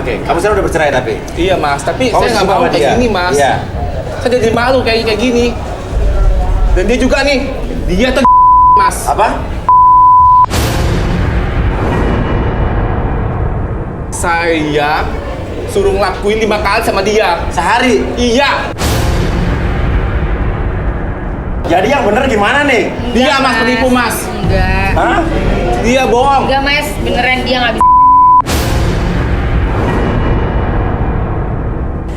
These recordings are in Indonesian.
Oke. Kamu sekarang udah bercerai tapi? Iya mas, tapi Kamu saya nggak suka mau sama kayak dia? gini mas. Iya. Saya jadi malu kayak gini. Dan dia juga nih, dia tuh mas. Apa? Saya suruh ngelakuin 5 kali sama dia. Sehari? Iya. Jadi yang bener gimana nih? Dia mas penipu mas. Enggak. Hah? Dia bohong. Enggak mas, beneran dia nggak bisa.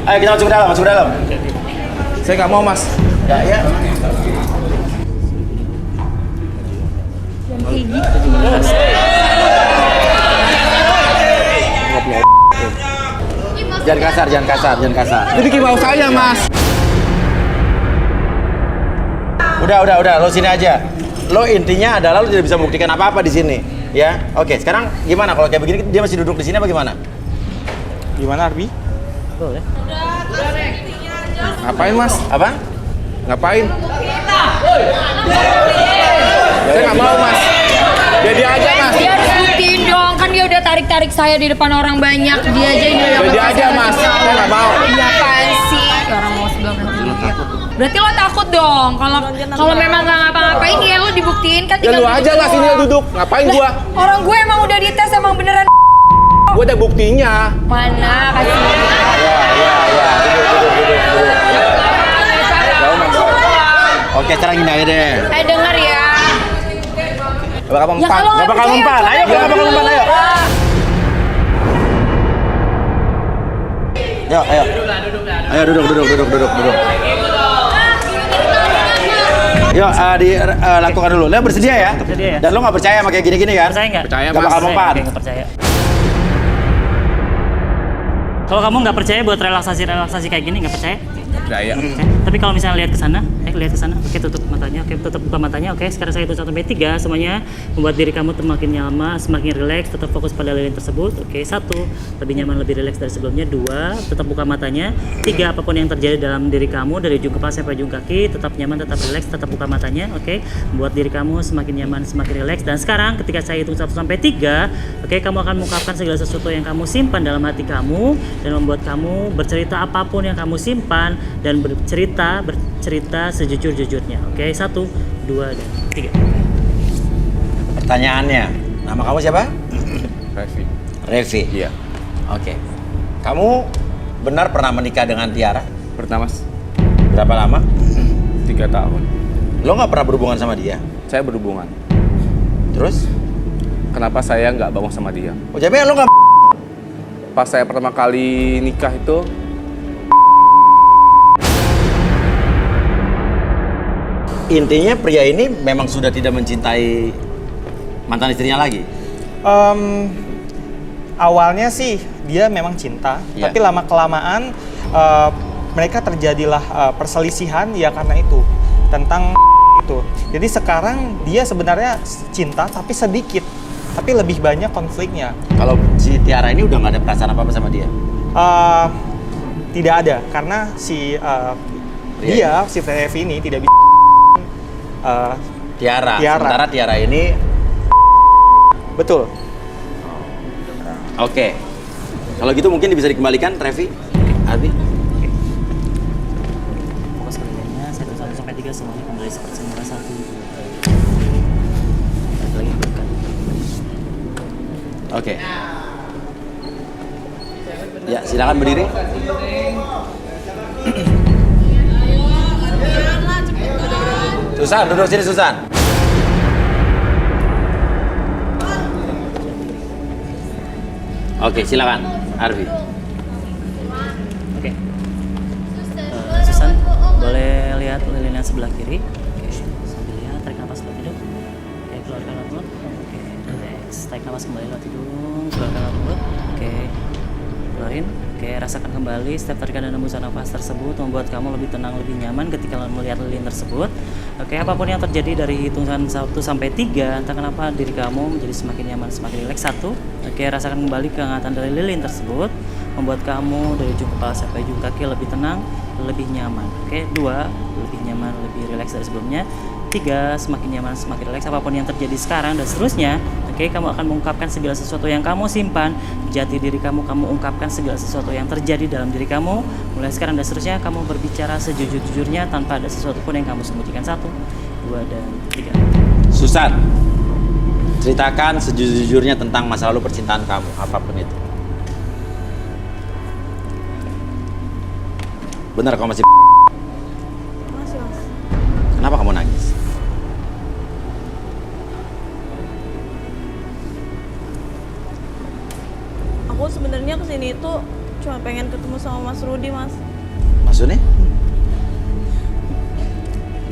Ayo kita masuk ke dalam, masuk ke dalam. Saya nggak mau mas. Ya, ya. Yang kayak gitu. Jangan kasar, jangan kasar, jangan kasar. Itu bikin mau saya mas. Udah, lo sini aja. Lo intinya adalah lo tidak bisa membuktikan apa-apa di sini, ya. Oke, sekarang gimana kalau kayak begini dia masih duduk di sini apa gimana? Gimana Arbi? Boleh. Ngapain mas? Apa? Ngapain? Saya nggak mau mas. Jadi aja mas. Dia harus buktiin dong, kan dia udah tarik-tarik saya di depan orang banyak. Dia aja yang udah Jadi aja mas. Saya nggak mau. Iya apaan sih? Orang mau sebelah Berarti lo takut dong, kalau memang nggak ngapa-ngapain ya lo dibuktiin kan Ya tinggal lu aja duduk lah sini doang. duduk. Ngapain gua? Orang gue emang udah dites emang beneran. Gua ada buktinya. Mana kasih. Ya, oke, sekarang gini aja deh. Denger ya. Gak bakal mempan. kalau Gak bakal mempan, ayo, gak bakal mempan, ayo. Ayo. Ayo duduk. Yuk, lakukan dulu. Lo bersedia ya? Bersedia ya. Dan lo nggak percaya sama kayak gini-gini kan? Percaya nggak? Percaya, Nggak Mas. bakal mempan. Oke, nggak percaya. Kalau kamu nggak percaya buat relaksasi kayak gini, nggak percaya? Percaya. Oke. Tapi kalau misalnya lihat ke sana, lihat ke sana. Oke, tutup matanya. Oke, tutup buka matanya. Oke, sekarang saya hitung 1 sampai 3 semuanya membuat diri kamu semakin nyaman, semakin rileks, tetap fokus pada lilin tersebut. Oke, 1, lebih nyaman, lebih rileks dari sebelumnya. 2, tetap buka matanya. 3, apapun yang terjadi dalam diri kamu dari ujung kepala sampai ujung kaki, tetap nyaman, tetap rileks, tetap buka matanya. Oke, membuat diri kamu semakin nyaman, semakin rileks. Dan sekarang ketika saya hitung 1 sampai 3, oke, kamu akan mengungkapkan segala sesuatu yang kamu simpan dalam hati kamu dan membuat kamu bercerita apapun yang kamu simpan dan bercerita sejujur-jujurnya. Oke, 1, 2, dan 3. Pertanyaannya, nama kamu siapa? Revi. Revi. Iya. Oke. Kamu benar pernah menikah dengan Tiara? Pertama mas. Berapa lama? 3 tahun. Lo nggak pernah berhubungan sama dia? Saya berhubungan. Terus? Kenapa saya nggak bangun sama dia? Oh, jadi lo nggak? Pas saya pertama kali nikah itu, Intinya pria ini memang sudah tidak mencintai mantan istrinya lagi. Awalnya sih dia memang cinta, Iya. tapi lama-kelamaan mereka terjadilah perselisihan ya karena itu, tentang itu. Jadi sekarang dia sebenarnya cinta tapi sedikit, tapi lebih banyak konfliknya. Kalau si Tiara ini udah nggak ada perasaan apa-apa sama dia? Tidak ada, karena si Revi ini tidak bisa Tiara. Tiara. Sementara Tiara ini, betul. oke. Kalau gitu mungkin bisa dikembalikan, Revi, Abi. Fokus ke lilinnya. Saya hitung 1 sampai 3 semuanya kembali seperti semula. 1, 2. Lagi bukan. Oke. Ya, silakan berdiri. Susan, duduk sini Susan. Oke, silakan, Arvi. Oke. Susan, boleh lihat lilin yang sebelah kiri. Oke, sambil lihat, tarik nafas lewat hidung. Oke, keluarkan lewat mulut. Oke, relax. Tarik nafas kembali lewat hidung, keluarkan lewat mulut. Oke, keluarin. Oke, rasakan kembali setiap tarikan dan hembusan nafas tersebut membuat kamu lebih tenang, lebih nyaman ketika melihat lilin tersebut. Oke, apapun yang terjadi dari hitungan 1 sampai 3, entah kenapa diri kamu menjadi semakin nyaman, semakin rileks. 1. Oke, rasakan kembali kehangatan dari lilin tersebut. membuat kamu dari ujung kepala sampai ujung kaki lebih tenang, lebih nyaman. Oke, 2, lebih nyaman, lebih rileks dari sebelumnya. 3, semakin nyaman, semakin rileks apapun yang terjadi sekarang dan seterusnya. Oke, kamu akan mengungkapkan segala sesuatu yang kamu simpan, jati diri kamu ungkapkan segala sesuatu yang terjadi dalam diri kamu. Mulai sekarang dan seterusnya, kamu berbicara sejujur-jujurnya tanpa ada sesuatu pun yang kamu sembunyikan. 1, 2, dan 3. Susan, ceritakan sejujurnya tentang masa lalu percintaan kamu, apapun itu. Benar kamu masih Masih, Mas. Kenapa kamu nangis? Aku sebenarnya kesini itu cuma pengen ketemu sama Mas Rudi, Mas. Maksudnya?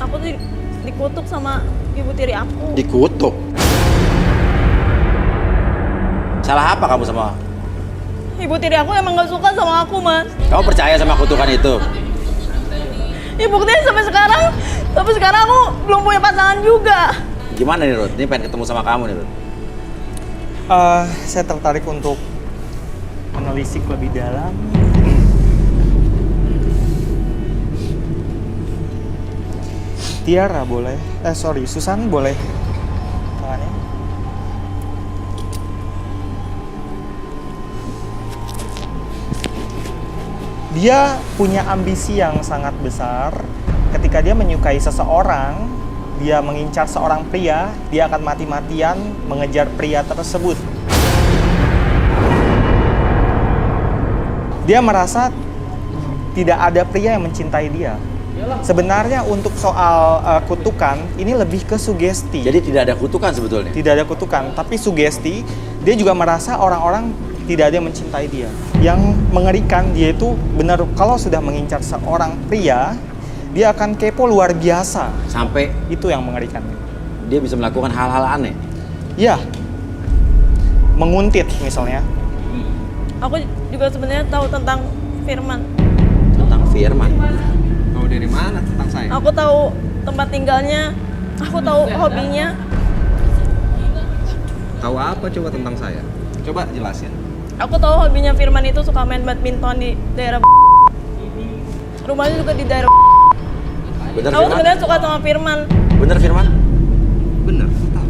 Aku tuh dikutuk sama ibu tiri aku. Dikutuk. Salah apa kamu sama? Ibu tiri aku emang gak suka sama aku, Mas. Kamu percaya sama kutukan itu? Ya buktinya sampai sekarang aku belum punya pasangan juga. Gimana nih Ruth? Ini pengen ketemu sama kamu nih Ruth. Saya tertarik untuk menelisik lebih dalam. Tiara boleh? Susan boleh? Tangannya. Dia punya ambisi yang sangat besar. Ketika dia menyukai seseorang, dia mengincar seorang pria, dia akan mati-matian mengejar pria tersebut. Dia merasa tidak ada pria yang mencintai dia. Sebenarnya untuk soal kutukan, ini lebih ke sugesti. Jadi tidak ada kutukan sebetulnya? Tidak ada kutukan, tapi sugesti. Dia juga merasa orang-orang tidak ada yang mencintai dia. Yang mengerikan, dia itu benar kalau sudah mengincar seorang pria, dia akan kepo luar biasa. Sampai Itu yang mengerikan. dia bisa melakukan hal-hal aneh? Ya, menguntit misalnya. Aku juga sebenarnya tahu tentang Firman. Tentang Firman? Tahu dari mana tentang saya? Aku tahu tempat tinggalnya. Aku tahu hobinya. Tahu apa coba tentang saya? Coba jelasin. Aku tahu hobinya Firman itu suka main badminton di daerah. Rumahnya juga di daerah. Bener Aku Firman? sebenarnya suka sama Firman. Bener Firman? Bener, tahu.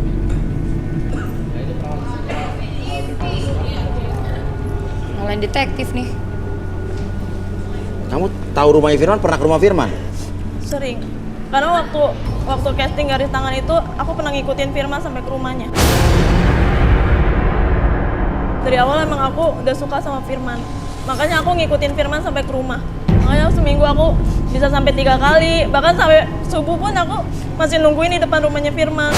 Kalian detektif nih. Kamu tahu rumahnya Firman? Pernah ke rumah Firman? Sering. Karena waktu casting garis tangan itu aku pernah ngikutin Firman sampai ke rumahnya. Dari awal emang aku udah suka sama Firman. Makanya aku ngikutin Firman sampai ke rumah. Makanya seminggu aku bisa sampai 3 kali. Bahkan sampai subuh pun aku masih nungguin di depan rumahnya Firman.